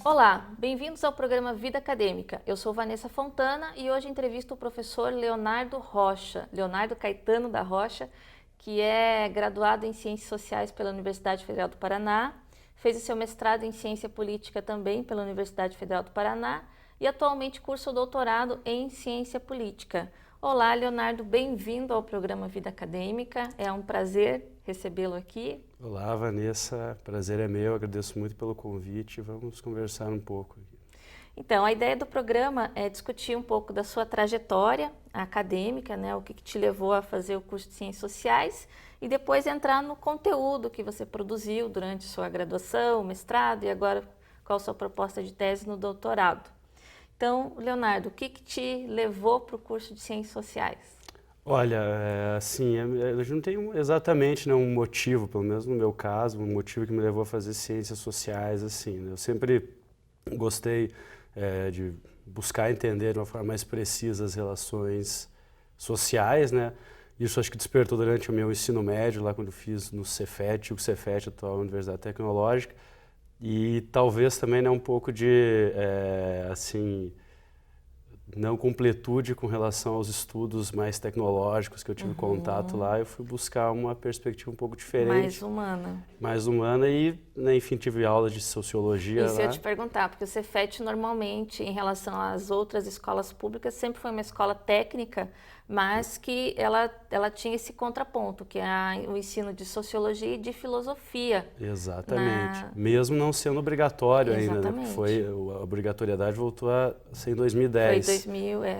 Olá, bem-vindos ao programa Vida Acadêmica. Eu sou Vanessa Fontana e hoje entrevisto o professor Leonardo Rocha, Leonardo Caetano da Rocha, que é graduado em Ciências Sociais pela Universidade Federal do Paraná, fez o seu mestrado em Ciência Política também pela Universidade Federal do Paraná e atualmente cursa o doutorado em Ciência Política. Olá, Leonardo, bem-vindo ao programa Vida Acadêmica. É um prazer recebê-lo aqui. Olá, Vanessa. Prazer é meu. Agradeço muito pelo convite. Vamos conversar um pouco. Então, a ideia do programa é discutir um pouco da sua trajetória acadêmica, né? O que te levou a fazer o curso de Ciências Sociais e depois entrar no conteúdo que você produziu durante sua graduação, mestrado e agora qual a sua proposta de tese no doutorado. Então, Leonardo, o que te levou para o curso de Ciências Sociais? Olha, eu não tenho exatamente, né, um motivo, pelo menos no meu caso, um motivo que me levou a fazer ciências sociais, assim, né? Eu sempre gostei de buscar entender de uma forma mais precisa as relações sociais, né? Isso acho que despertou durante o meu ensino médio, lá quando eu fiz no Cefet, o Cefet, atual Universidade Tecnológica, e talvez também, né, um pouco de, não completude com relação aos estudos mais tecnológicos que eu tive contato lá. Eu fui buscar uma perspectiva um pouco diferente. Mais humana e, né, enfim, tive aulas de sociologia Isso lá. eu ia te perguntar, porque o Cefet normalmente, em relação às outras escolas públicas, sempre foi uma escola técnica, mas que ela tinha esse contraponto, que é o ensino de sociologia e de filosofia. Exatamente. Mesmo não sendo obrigatório ainda, né? Porque a obrigatoriedade voltou a ser em 2010. Foi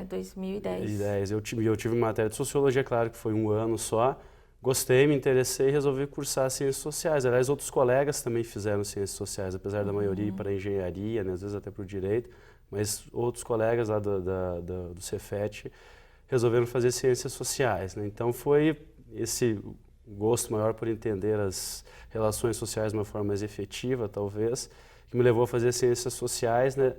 2010. Eu tive matéria de sociologia, claro que foi um ano só. Gostei, me interessei e resolvi cursar Ciências Sociais. Aliás, outros colegas também fizeram Ciências Sociais, apesar da maioria ir para a engenharia, né? Às vezes até para o direito, mas outros colegas lá do Cefet resolveram fazer Ciências Sociais, né? Então foi esse gosto maior por entender as relações sociais de uma forma mais efetiva, talvez, que me levou a fazer Ciências Sociais, né?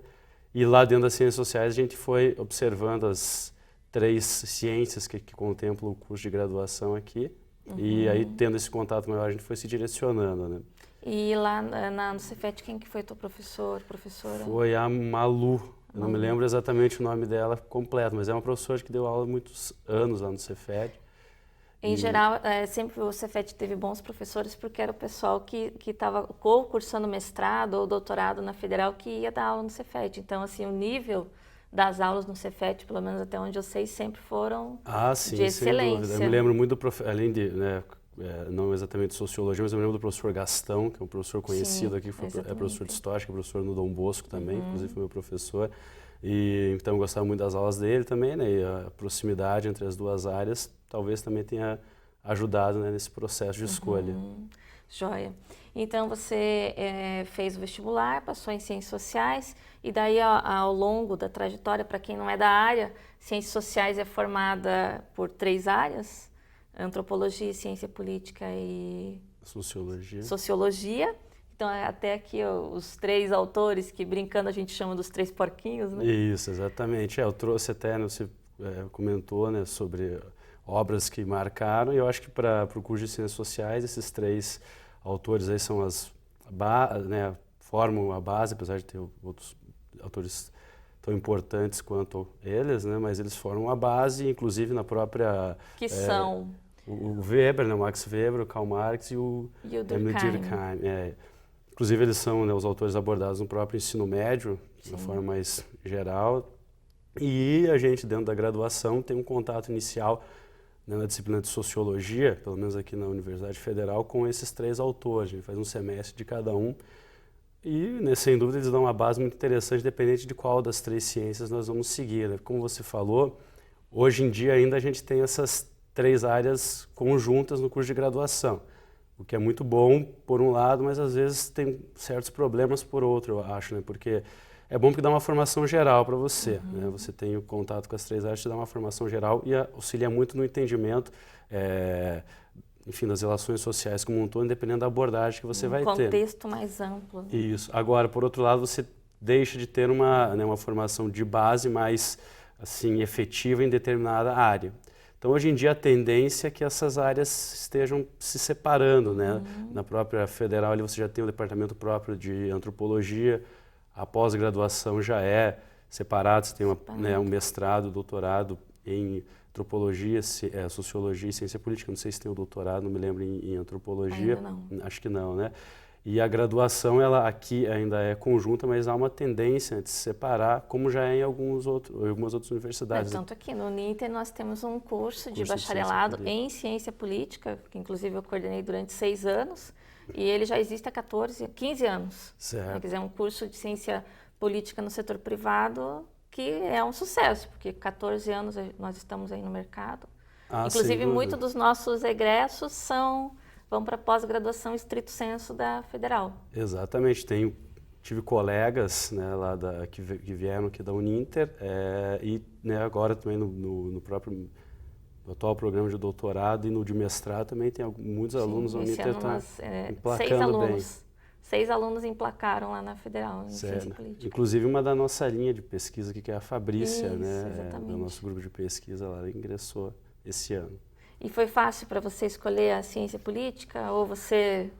E lá dentro das Ciências Sociais a gente foi observando as 3 ciências que contemplam o curso de graduação aqui. E aí, tendo esse contato maior, a gente foi se direcionando, né? E lá no Cefet, quem que foi teu professora? Foi a Malu. Eu não me lembro exatamente o nome dela completo, mas é uma professora que deu aula há muitos anos lá no Cefet. Em geral, sempre o Cefet teve bons professores porque era o pessoal que estava ou cursando mestrado ou doutorado na Federal que ia dar aula no Cefet. Então, assim, o nível das aulas no Cefet, pelo menos até onde eu sei, sempre foram de excelência. Sem dúvida. Eu me lembro muito além de, né, não exatamente de sociologia, mas eu me lembro do professor Gastão, que é um professor conhecido aqui, que é professor de História, que é professor no Dom Bosco também, inclusive foi meu professor. E então eu gostava muito das aulas dele também, né? E a proximidade entre as duas áreas talvez também tenha ajudado, né, nesse processo de escolha. Joia. Então você fez o vestibular, passou em Ciências Sociais e daí ao longo da trajetória, para quem não é da área, Ciências Sociais é formada por 3 áreas, Antropologia, Ciência Política e Sociologia. Então, até aqui os 3 autores que, brincando, a gente chama dos 3 porquinhos, né? Isso, exatamente. Eu trouxe até, você comentou, né, sobre obras que marcaram, e eu acho que para o curso de Ciências Sociais, esses 3 autores aí são né, formam a base, apesar de ter outros autores tão importantes quanto eles, né, mas eles formam a base, inclusive na própria... Que são? O Weber, né, o Max Weber, o Karl Marx e o Emile Durkheim. Inclusive eles são, né, os autores abordados no próprio ensino médio, de uma forma mais geral. E a gente, dentro da graduação, tem um contato inicial, né, na disciplina de Sociologia, pelo menos aqui na Universidade Federal, com esses 3 autores. A gente faz um semestre de cada um. E, né, sem dúvida, eles dão uma base muito interessante, dependente de qual das 3 ciências nós vamos seguir, né? Como você falou, hoje em dia ainda a gente tem essas 3 áreas conjuntas no curso de graduação, o que é muito bom por um lado, mas às vezes tem certos problemas por outro, eu acho, né? Porque é bom porque dá uma formação geral para você, né? Você tem o contato com as 3 áreas, te dá uma formação geral e auxilia muito no entendimento, enfim, das relações sociais como um todo, dependendo da abordagem que você vai ter. Um contexto mais amplo. Né? Isso. Agora, por outro lado, você deixa de ter uma formação de base mais, assim, efetiva em determinada área. Então, hoje em dia, a tendência é que essas áreas estejam se separando, né? Na própria federal, ali você já tem o departamento próprio de antropologia, A pós-graduação já é separado, você tem um mestrado, doutorado em antropologia, sociologia e ciência política. Não sei se tem o doutorado, não me lembro em antropologia. Ainda não. Acho que não, né? E a graduação, ela aqui ainda é conjunta, mas há uma tendência de se separar, como já é em algumas outras universidades. Tanto aqui no Uninter nós temos um curso de bacharelado em ciência política, que inclusive eu coordenei durante 6 anos, e ele já existe há 15 anos. Certo. Quer dizer, um curso de ciência política no setor privado que é um sucesso, porque 14 anos nós estamos aí no mercado. Inclusive, muito dos nossos egressos vão para pós-graduação estrito sensu da Federal. Exatamente. Tive colegas, né, lá que vieram aqui da Uninter e, né, agora também no próprio atual programa de doutorado e no de mestrado também tem muitos alunos da Uninter estão emplacando bem. 6 alunos emplacaram lá na Federal, em ciência política. Inclusive uma da nossa linha de pesquisa aqui, que é a Fabrícia, Exatamente. Do nosso grupo de pesquisa, ela ingressou esse ano. E foi fácil para você escolher a ciência política ou você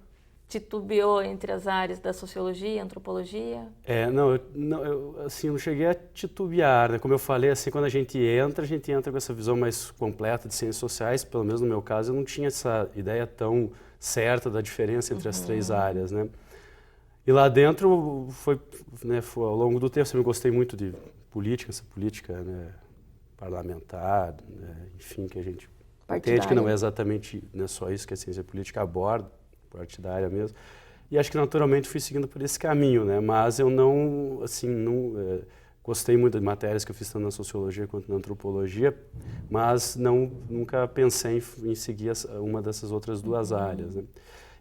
titubeou entre as áreas da sociologia, antropologia? Eu assim, não cheguei a titubear, né? Como eu falei, assim, quando a gente entra com essa visão mais completa de ciências sociais, pelo menos no meu caso, eu não tinha essa ideia tão certa da diferença entre as 3 áreas, né? E lá dentro foi ao longo do tempo, eu sempre gostei muito de política, essa política, né, parlamentar, né, enfim, que a gente entende que não é exatamente só isso que a ciência política aborda, partidária mesmo. E acho que naturalmente fui seguindo por esse caminho, né? Mas eu não gostei muito de matérias que eu fiz tanto na sociologia quanto na antropologia, mas nunca pensei em seguir uma dessas outras 2 áreas, né?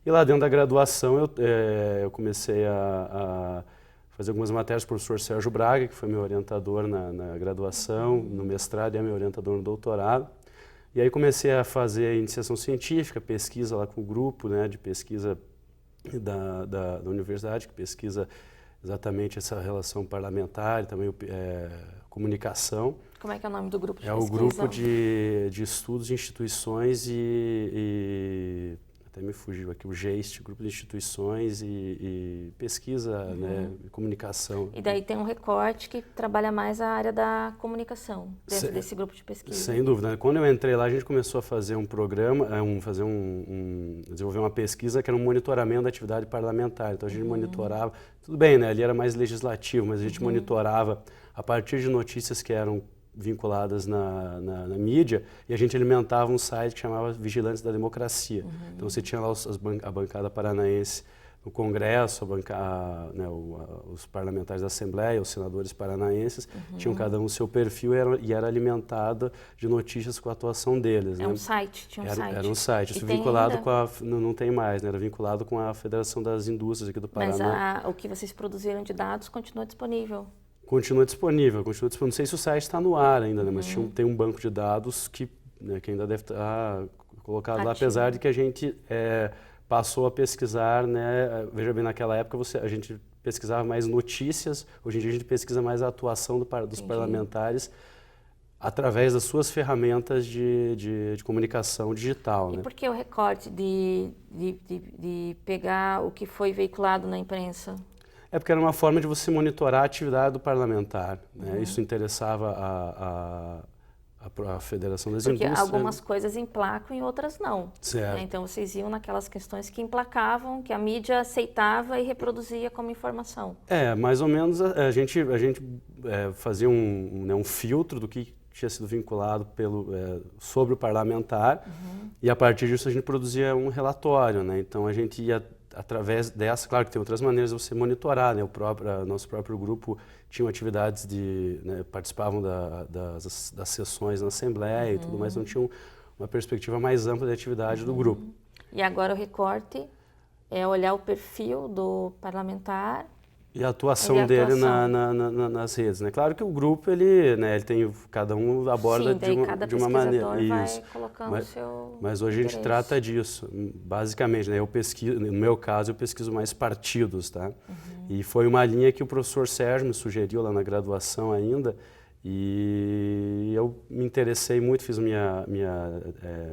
E lá dentro da graduação eu comecei a fazer algumas matérias com o professor Sérgio Braga, que foi meu orientador na graduação, no mestrado e é meu orientador no doutorado. E aí comecei a fazer iniciação científica, pesquisa lá com o grupo, né, de pesquisa da universidade, que pesquisa exatamente essa relação parlamentar e também comunicação. Como é que é o nome do grupo de pesquisa? É o grupo de estudos de instituições até me fugiu aqui, o GEIST, Grupo de Instituições e Pesquisa, né, e Comunicação. E daí tem um recorte que trabalha mais a área da comunicação, dentro desse grupo de pesquisa. Sem dúvida. Quando eu entrei lá, a gente começou a fazer um programa, desenvolver uma pesquisa que era um monitoramento da atividade parlamentar. Então a gente monitorava, tudo bem, né, ali era mais legislativo, mas a gente monitorava a partir de notícias que eram vinculadas na mídia, e a gente alimentava um site que chamava Vigilantes da Democracia. Então você tinha lá a bancada paranaense no Congresso, os parlamentares da Assembleia, os senadores paranaenses, tinham cada um o seu perfil e era alimentada de notícias com a atuação deles. É um site, tinha um site. Era um site, isso vinculado não tem mais, né? Era vinculado com a Federação das Indústrias aqui do Paraná. Mas o que vocês produziram de dados continua disponível? Continua disponível. Não sei se o site está no ar ainda, né? Mas tem um banco de dados que ainda deve estar colocado lá, apesar de que a gente passou a pesquisar, né? Veja bem, naquela época a gente pesquisava mais notícias, hoje em dia a gente pesquisa mais a atuação dos parlamentares através das suas ferramentas de comunicação digital. E né? por que o recorte de pegar o que foi veiculado na imprensa? É porque era uma forma de você monitorar a atividade do parlamentar. Né? Isso interessava a Federação das Indústrias. Porque algumas coisas emplacam e outras não. Certo. Né? Então vocês iam naquelas questões que emplacavam, que a mídia aceitava e reproduzia como informação. Mais ou menos a gente fazia um filtro do que tinha sido vinculado sobre o parlamentar e a partir disso a gente produzia um relatório. Né? Então a gente ia através dessa, claro que tem outras maneiras de você monitorar, né? Nosso próprio grupo tinha atividades participavam das sessões na Assembleia e tudo mais, então tinham uma perspectiva mais ampla da atividade do grupo. E agora o recorte é olhar o perfil do parlamentar e a atuação dele nas redes, né? Claro que o grupo, ele tem, cada um aborda de uma maneira. Vai colocando o seu mas hoje a gente trata disso, basicamente, né? No meu caso, eu pesquiso mais partidos, tá? E foi uma linha que o professor Sérgio me sugeriu lá na graduação ainda, E eu me interessei muito, fiz minha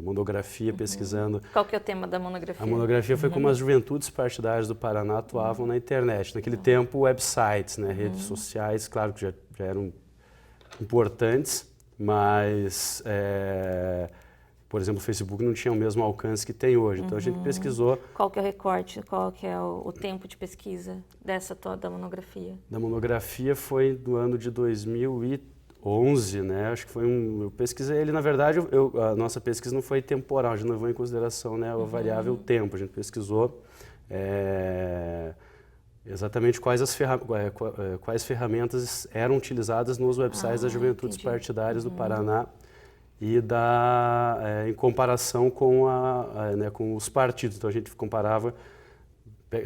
monografia pesquisando. Qual que é o tema da monografia? A monografia foi como as juventudes partidárias do Paraná atuavam na internet. Naquele tempo, websites, né, redes sociais, claro que já eram importantes, mas, por exemplo, o Facebook não tinha o mesmo alcance que tem hoje. Então a gente pesquisou. Qual que é o recorte, qual que é o tempo de pesquisa da monografia? Da monografia foi do ano de 2011, né? Acho que foi eu pesquisei ele, na verdade, a nossa pesquisa não foi temporal, a gente não levou em consideração, né, a variável tempo. A gente pesquisou exatamente quais ferramentas eram utilizadas nos websites das juventudes partidárias do Paraná e em comparação com, com os partidos. Então a gente comparava,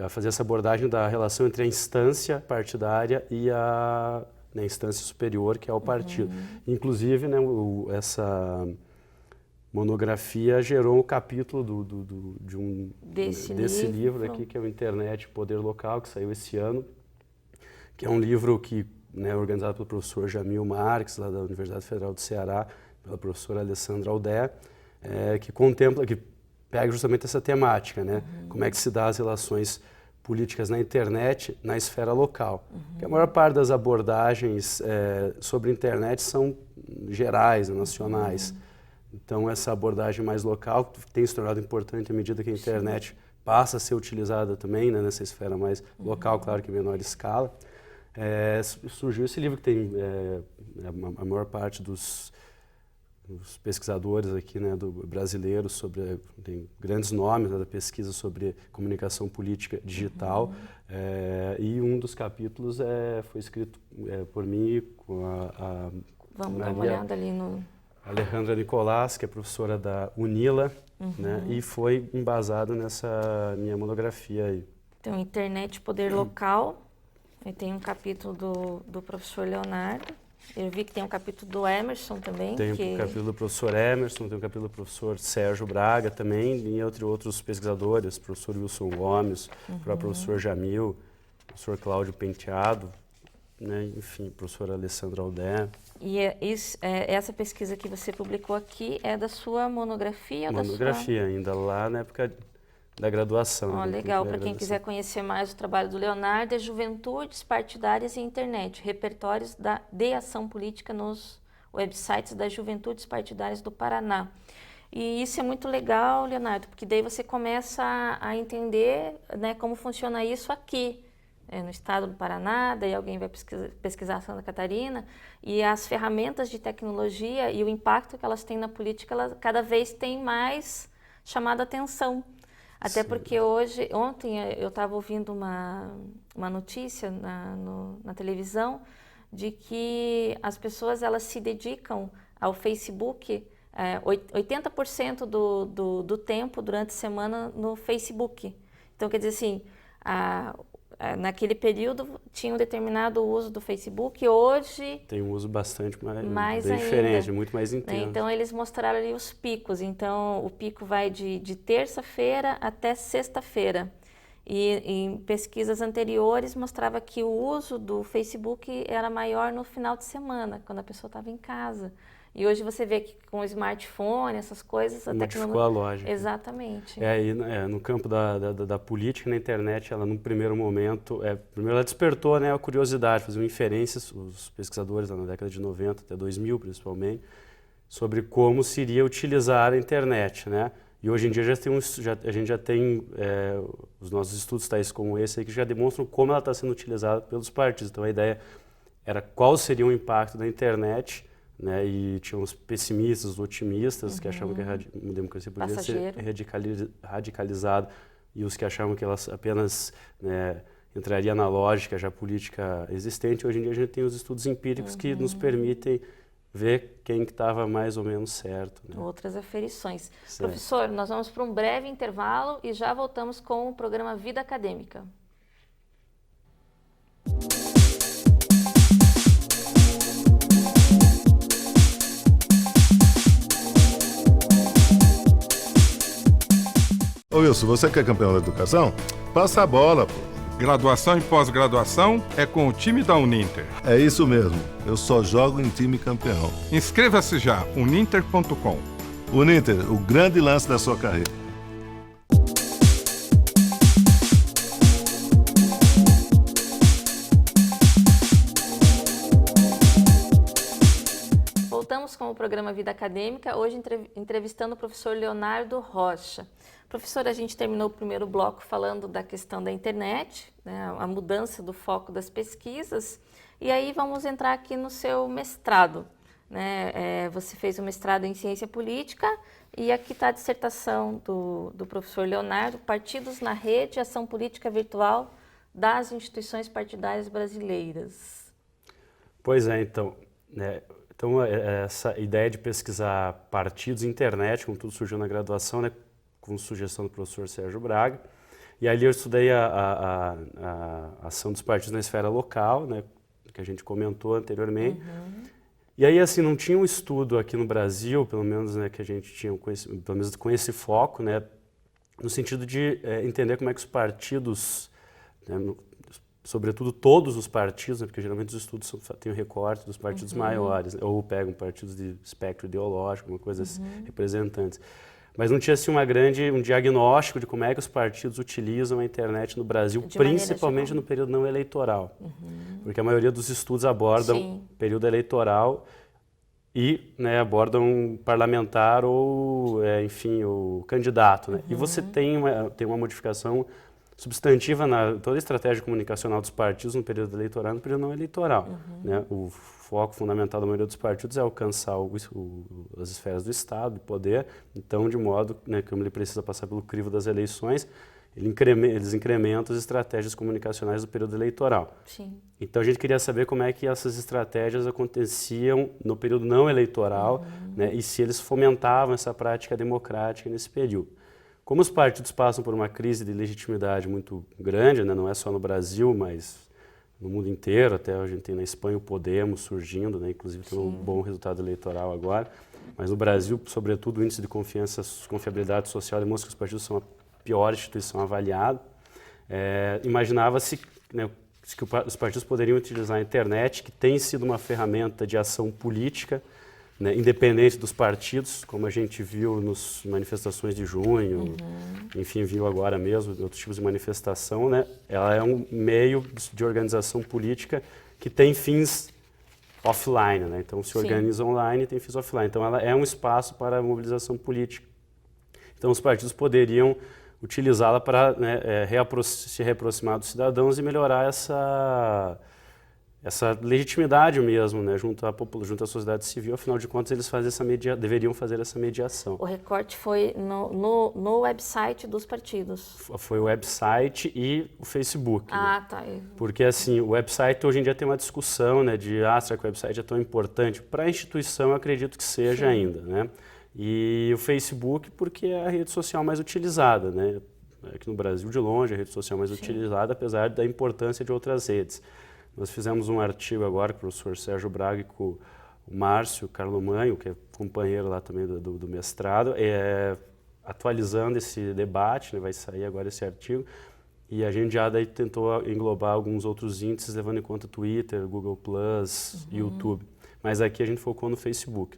fazia essa abordagem da relação entre a instância partidária e a instância superior, que é o partido. Inclusive, né, essa monografia gerou um capítulo desse livro aqui, que é o Internet Poder Local, que saiu esse ano, que é um livro que, né, organizado pelo professor Jamil Marques, lá da Universidade Federal do Ceará, pela professora Alessandra Aldé, que pega justamente essa temática, né? Como é que se dá as relações políticas na internet, na esfera local. Porque a maior parte das abordagens sobre a internet são gerais, nacionais. Então essa abordagem mais local tem se tornado importante à medida que a internet passa a ser utilizada também, né, nessa esfera mais local, claro que em menor escala. Surgiu esse livro que tem a maior parte dos pesquisadores aqui, né, brasileiros, tem grandes nomes, né, da pesquisa sobre comunicação política digital, e um dos capítulos foi escrito por mim com a Vamos dar uma olhada ali no... Alejandra Nicolás, que é professora da UNILA, né, e foi embasado nessa minha monografia aí. Então, Internet Poder Local, aí tem um capítulo do professor Leonardo. Eu vi que tem um capítulo do Emerson também. Tem um capítulo do professor Emerson, tem um capítulo do professor Sérgio Braga também, e outros pesquisadores, professor Wilson Gomes, o professor Jamil, professor Cláudio Penteado, né, enfim, professora Alessandra Aldé. E essa pesquisa que você publicou aqui é da sua monografia? Monografia, ainda lá na época da graduação. Legal, para quem quiser conhecer mais o trabalho do Leonardo, é Juventudes Partidárias e Internet, repertórios de ação política nos websites das Juventudes Partidárias do Paraná. E isso é muito legal, Leonardo, porque daí você começa a entender, né, como funciona isso aqui, no estado do Paraná, daí alguém vai pesquisar Santa Catarina, e as ferramentas de tecnologia e o impacto que elas têm na política, elas cada vez têm mais chamado a atenção. Até porque ontem eu estava ouvindo uma notícia na televisão de que as pessoas elas se dedicam ao Facebook 80% do tempo durante a semana no Facebook. Então, quer dizer assim, naquele período tinha um determinado uso do Facebook, hoje... Tem um uso bastante mais diferente, muito mais intenso. Então, eles mostraram ali os picos. Então, o pico vai de terça-feira até sexta-feira. E em pesquisas anteriores mostrava que o uso do Facebook era maior no final de semana, quando a pessoa estava em casa. E hoje você vê que com o smartphone, essas coisas... Modificou a lógica. Exatamente. No campo da política, na internet, ela num primeiro momento, primeiro ela despertou, né, a curiosidade, faziam inferências, os pesquisadores na década de 90 até 2000 principalmente, sobre como se iria utilizar a internet, né? E hoje em dia a gente já tem os nossos estudos tais como esse aí, que já demonstram como ela está sendo utilizada pelos partidos. Então a ideia era qual seria o impacto da internet, né, e tinha os pessimistas, os otimistas, que achavam que a democracia poderia ser radicalizada, e os que achavam que ela apenas, né, entraria na lógica já política existente. Hoje em dia a gente tem os estudos empíricos que nos permitem ver quem que estava mais ou menos certo, né? Outras aferições. Certo. Professor, nós vamos para um breve intervalo e já voltamos com o programa Vida Acadêmica. Ô Wilson, você que é campeão da educação, passa a bola, pô. Graduação e pós-graduação é com o time da Uninter. É isso mesmo, eu só jogo em time campeão. Inscreva-se já, uninter.com. Uninter, o grande lance da sua carreira. Voltamos com o programa Vida Acadêmica, hoje entrevistando o professor Leonardo Rocha. Professor, a gente terminou o primeiro bloco falando da questão da internet, né, a mudança do foco das pesquisas, e aí vamos entrar aqui no seu mestrado. Né? Você fez um mestrado em Ciência Política e aqui está a dissertação do professor Leonardo, Partidos na Rede, Ação Política Virtual das Instituições Partidárias Brasileiras. Pois é, então, né? Então, essa ideia de pesquisar partidos e internet, como tudo surgiu na graduação, né, com sugestão do professor Sérgio Braga. E ali eu estudei a ação dos partidos na esfera local, né, que a gente comentou anteriormente. Uhum. E aí, assim, não tinha um estudo aqui no Brasil, pelo menos, né, que a gente tinha, pelo menos com esse foco, né, no sentido de entender como é que os partidos, né, sobretudo todos os partidos, né, porque geralmente os estudos têm o recorte dos partidos maiores, né, ou pegam partidos de espectro ideológico, uma coisa assim, representantes. Mas não tinha assim um diagnóstico de como é que os partidos utilizam a internet no Brasil, principalmente no período não eleitoral. Porque a maioria dos estudos abordam período eleitoral e, né, abordam parlamentar ou, enfim, o candidato. Né? E você tem uma modificação substantiva na toda a estratégia comunicacional dos partidos no período eleitoral e no período não eleitoral. Né? O foco fundamental da maioria dos partidos é alcançar as esferas do Estado, do poder, então, de modo, né, que ele precisa passar pelo crivo das eleições, eles incrementam as estratégias comunicacionais do período eleitoral. Sim. Então, a gente queria saber como é que essas estratégias aconteciam no período não eleitoral, né, e se eles fomentavam essa prática democrática nesse período. Como os partidos passam por uma crise de legitimidade muito grande, né, não é só no Brasil, mas no mundo inteiro, até a gente tem na Espanha o Podemos surgindo, né, inclusive tendo um bom resultado eleitoral agora, mas no Brasil, sobretudo, o índice de confiabilidade social demonstra que os partidos são a pior instituição avaliada. Imaginava-se, né, que os partidos poderiam utilizar a internet, que tem sido uma ferramenta de ação política, né, independente dos partidos, como a gente viu nas manifestações de junho, enfim, viu agora mesmo, outros tipos de manifestação, né, ela é um meio de organização política que tem fins offline, né, então se organiza online e tem fins offline, então ela é um espaço para a mobilização política. Então os partidos poderiam utilizá-la para, né, se reaproximar dos cidadãos e melhorar essa legitimidade mesmo, né, junto à sociedade civil. Afinal de contas, eles deveriam fazer essa mediação. O recorte foi no website dos partidos? Foi o website e o Facebook. Ah, né? Tá. Porque, assim, o website hoje em dia tem uma discussão, né, de será que o website é tão importante? Para a instituição, eu acredito que seja ainda, né? E o Facebook, porque é a rede social mais utilizada, né? Aqui no Brasil, de longe, a rede social mais utilizada, apesar da importância de outras redes. Nós fizemos um artigo agora com o professor Sérgio Braga e com o Márcio Carlomanho, que é companheiro lá também do mestrado, atualizando esse debate, né, vai sair agora esse artigo, e a gente já daí tentou englobar alguns outros índices, levando em conta Twitter, Google+, YouTube. Mas aqui a gente focou no Facebook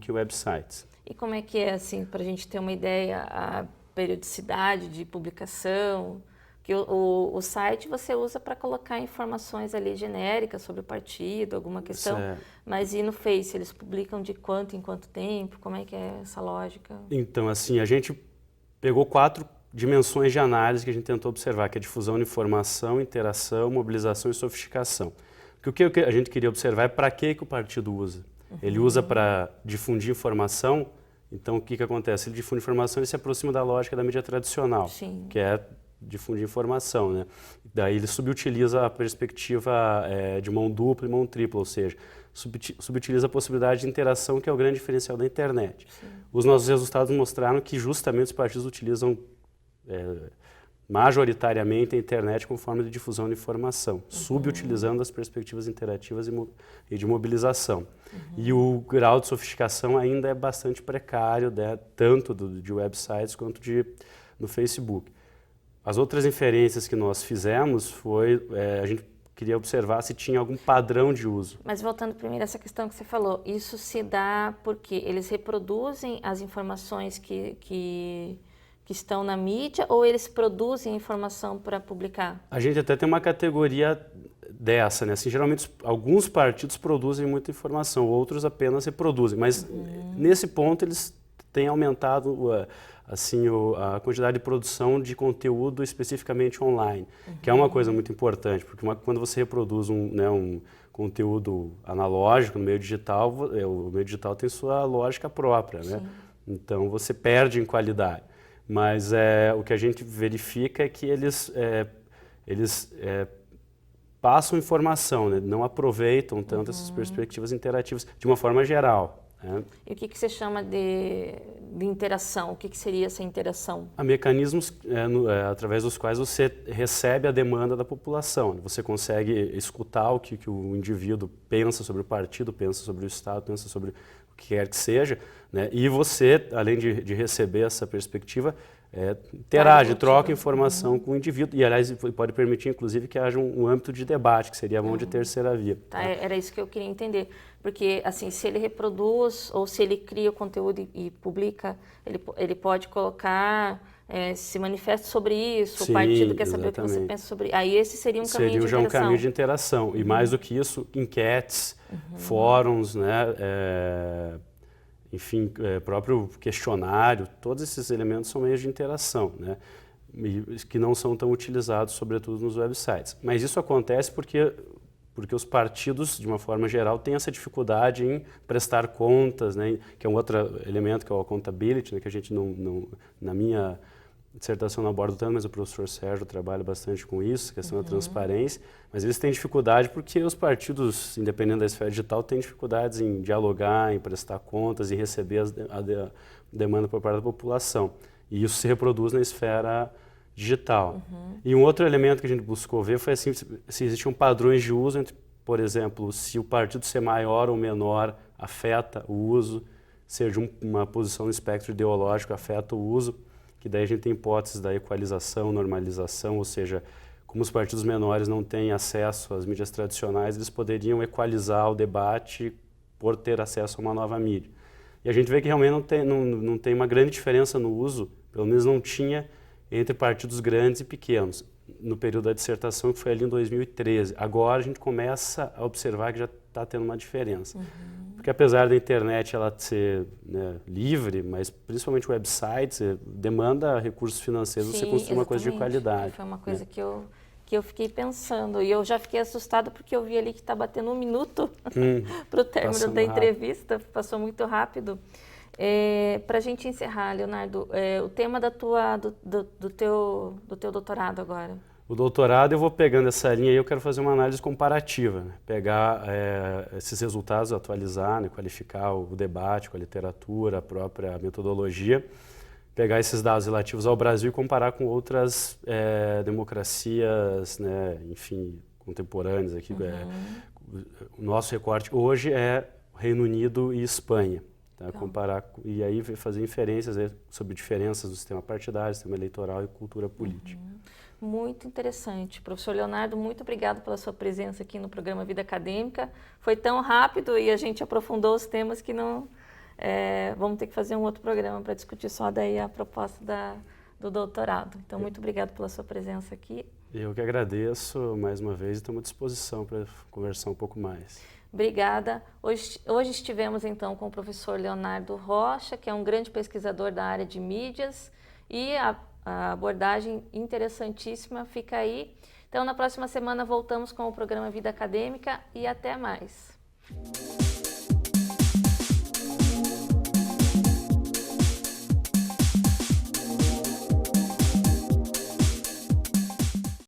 e websites. E como é que é, assim, para a gente ter uma ideia, a periodicidade de publicação? Que o site você usa para colocar informações ali genéricas sobre o partido, alguma questão, mas e no Face, eles publicam de quanto em quanto tempo? Como é que é essa lógica? Então, assim, a gente pegou 4 dimensões de análise que a gente tentou observar, que é difusão de informação, interação, mobilização e sofisticação. Porque o que a gente queria observar é para que o partido usa. Ele usa para difundir informação, então o que acontece? Ele difunde informação e se aproxima da lógica da mídia tradicional, que é difundir informação, né? Daí ele subutiliza a perspectiva de mão dupla e mão tripla, ou seja, subutiliza a possibilidade de interação, que é o grande diferencial da internet. Os nossos resultados mostraram que justamente os partidos utilizam majoritariamente a internet como forma de difusão de informação, subutilizando as perspectivas interativas e de mobilização. E o grau de sofisticação ainda é bastante precário, né, tanto de websites quanto no Facebook. As outras inferências que nós fizemos foi, a gente queria observar se tinha algum padrão de uso. Mas voltando primeiro a essa questão que você falou, isso se dá porque eles reproduzem as informações que estão na mídia ou eles produzem informação para publicar? A gente até tem uma categoria dessa, né? Assim, geralmente alguns partidos produzem muita informação, outros apenas reproduzem, mas nesse ponto eles têm aumentado assim, a quantidade de produção de conteúdo especificamente online, que é uma coisa muito importante, porque quando você reproduz um conteúdo analógico no meio digital, o meio digital tem sua lógica própria, né? Então você perde em qualidade. Mas o que a gente verifica é que eles passam informação, né? Não aproveitam tanto essas perspectivas interativas de uma forma geral. E o que você chama de interação? O que seria essa interação? Há mecanismos através dos quais você recebe a demanda da população. Você consegue escutar o que o indivíduo pensa sobre o partido, pensa sobre o Estado, pensa sobre o que quer que seja, né? E você, além de receber essa perspectiva, interage, troca informação com o indivíduo. E, aliás, pode permitir, inclusive, que haja um âmbito de debate, que seria a mão de terceira via. Tá, era isso que eu queria entender. Porque, assim, se ele reproduz ou se ele cria o conteúdo e publica, ele pode colocar, se manifesta sobre isso, Sim, o partido quer saber exatamente. o que você pensa sobre... Aí esse seria um caminho de interação. Seria já um caminho de interação. E mais do que isso, enquetes, fóruns, né? Enfim, próprio questionário, todos esses elementos são meios de interação, né? Que não são tão utilizados, sobretudo, nos websites. Mas isso acontece porque os partidos, de uma forma geral, têm essa dificuldade em prestar contas, né? Que é um outro elemento, que é o accountability, né? Que a gente na minha dissertação não abordo tanto, mas o professor Sérgio trabalha bastante com isso, questão da transparência, mas eles têm dificuldade porque os partidos, independente da esfera digital, têm dificuldades em dialogar, em prestar contas, em receber a demanda por parte da população. E isso se reproduz na esfera digital. E um outro elemento que a gente buscou ver foi assim, se existiam padrões de uso entre, por exemplo, se o partido ser maior ou menor afeta o uso, ser de uma posição no espectro ideológico afeta o uso, que daí a gente tem hipóteses da equalização, normalização, ou seja, como os partidos menores não têm acesso às mídias tradicionais, eles poderiam equalizar o debate por ter acesso a uma nova mídia. E a gente vê que realmente não tem uma grande diferença no uso, pelo menos não tinha, entre partidos grandes e pequenos, no período da dissertação, que foi ali em 2013. Agora a gente começa a observar que já está tendo uma diferença. Porque apesar da internet ela ser, né, livre, mas principalmente websites, demanda recursos financeiros para você construir uma coisa de qualidade. Foi uma coisa que eu fiquei pensando. E eu já fiquei assustada porque eu vi ali que está batendo 1 minuto para o término da entrevista. Passou muito rápido. Para a gente encerrar, Leonardo, o tema do teu doutorado agora. O doutorado eu vou pegando essa linha e eu quero fazer uma análise comparativa, né? Pegar esses resultados, atualizar, né? Qualificar o debate com a literatura, a própria metodologia, pegar esses dados relativos ao Brasil e comparar com outras democracias, né? Enfim, contemporâneas aqui. O nosso recorte hoje é Reino Unido e Espanha. Tá? Comparar, e aí fazer inferências sobre diferenças do sistema partidário, sistema eleitoral e cultura política. Muito interessante. Professor Leonardo, muito obrigado pela sua presença aqui no programa Vida Acadêmica. Foi tão rápido e a gente aprofundou os temas que não... vamos ter que fazer um outro programa para discutir só daí a proposta do doutorado. Então, muito obrigado pela sua presença aqui. Eu que agradeço mais uma vez e estamos à disposição para conversar um pouco mais. Obrigada. Hoje estivemos então com o professor Leonardo Rocha, que é um grande pesquisador da área de mídias, e a abordagem interessantíssima fica aí. Então, na próxima semana voltamos com o programa Vida Acadêmica e até mais.